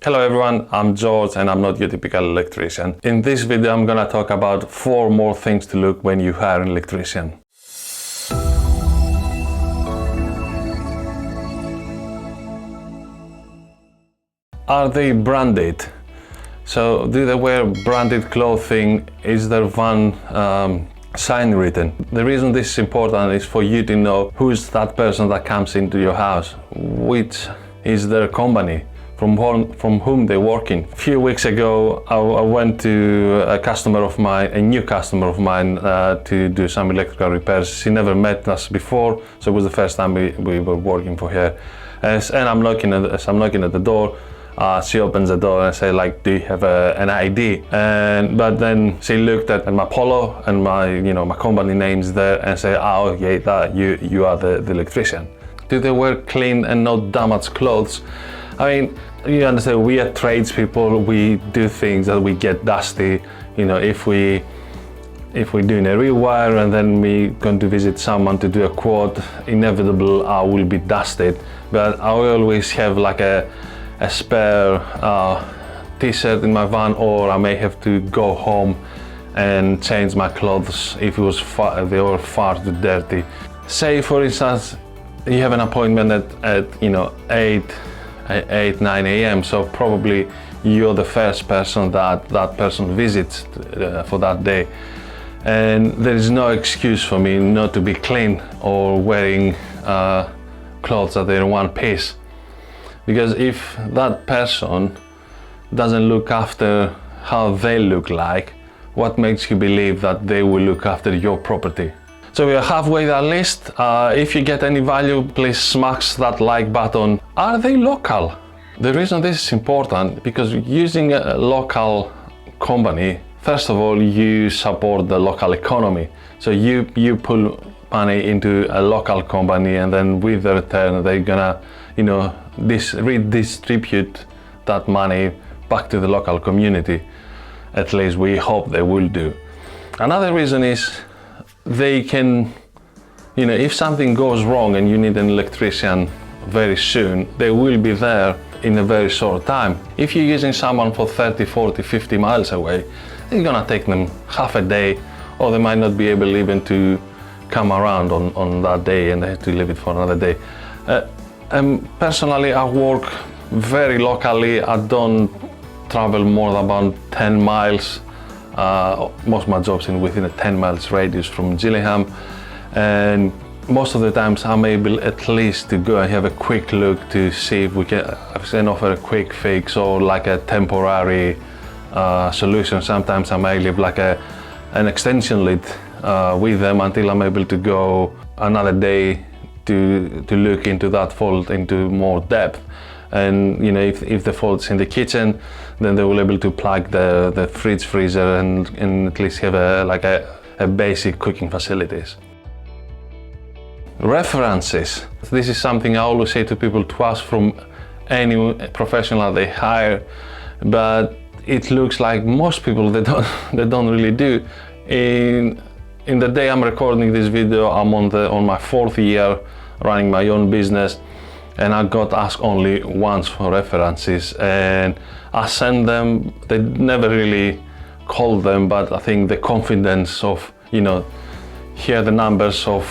Hello everyone, I'm George and I'm not your typical electrician. In this video I'm gonna talk about 4 more things to look when you hire an electrician. Are they branded? So do they wear branded clothing? Is there one sign written? The reason this is important is for you to know who's that person that comes into your house, which is their company, from whom they're working. A few weeks ago, I went to a new customer of mine to do some electrical repairs. She never met us before, so it was the first time we were working for her. And I'm knocking at the door. She opens the door and say, like, do you have an ID? But then she looked at my polo and my company names there and say, oh yeah, you are the electrician. Do they wear clean and not damaged clothes? I mean, you understand, we are tradespeople, we do things that we get dusty. You know, if we're doing a rewire and then we're going to visit someone to do a quote, inevitable I will be dusted. But I always have like a spare t-shirt in my van, or I may have to go home and change my clothes if they were far too dirty. Say for instance, you have an appointment at 8, 9 a.m. so probably you're the first person that person visits for that day, and there is no excuse for me not to be clean or wearing clothes that are in one piece. Because if that person doesn't look after how they look like, what makes you believe that they will look after your property? So we are halfway that list. If you get any value, please smash that like button. Are they local? The reason this is important, because using a local company, first of all, you support the local economy. So you pull money into a local company, and then with the return, they're gonna, redistribute that money back to the local community. At least we hope they will do. Another reason is they can, if something goes wrong and you need an electrician very soon, they will be there in a very short time. If you're using someone for 30, 40, 50 miles away, it's gonna take them half a day, or they might not be able even to come around on that day, and they have to leave it for another day. Personally, I work very locally. I don't travel more than about 10 miles. Most of my jobs within a 10 miles radius from Gillingham, and most of the times I'm able at least to go and have a quick look to see if we can offer a quick fix or like a temporary solution. Sometimes I may leave like an extension lead with them until I'm able to go another day to look into that fault into more depth. And if the fault's in the kitchen, then they will be able to plug the fridge, freezer, and at least have a basic cooking facilities. References. This is something I always say to people to ask from any professional they hire, but it looks like most people they don't really do. In the day I'm recording this video, I'm on my 4th year running my own business, and I got asked only once for references, and I sent them. They never really called them, but I think the confidence of, hear the numbers of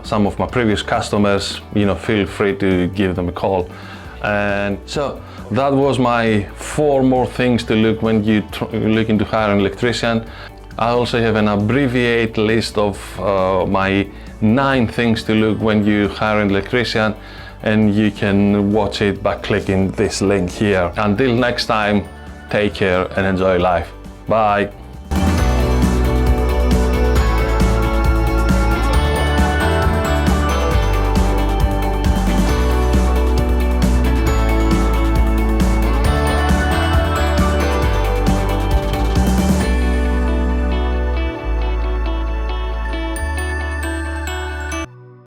some of my previous customers, feel free to give them a call. And so that was my 4 more things to look when you look into hiring an electrician. I also have an abbreviated list of my 9 things to look when you hire an electrician, and you can watch it by clicking this link here. Until next time, take care and enjoy life. Bye.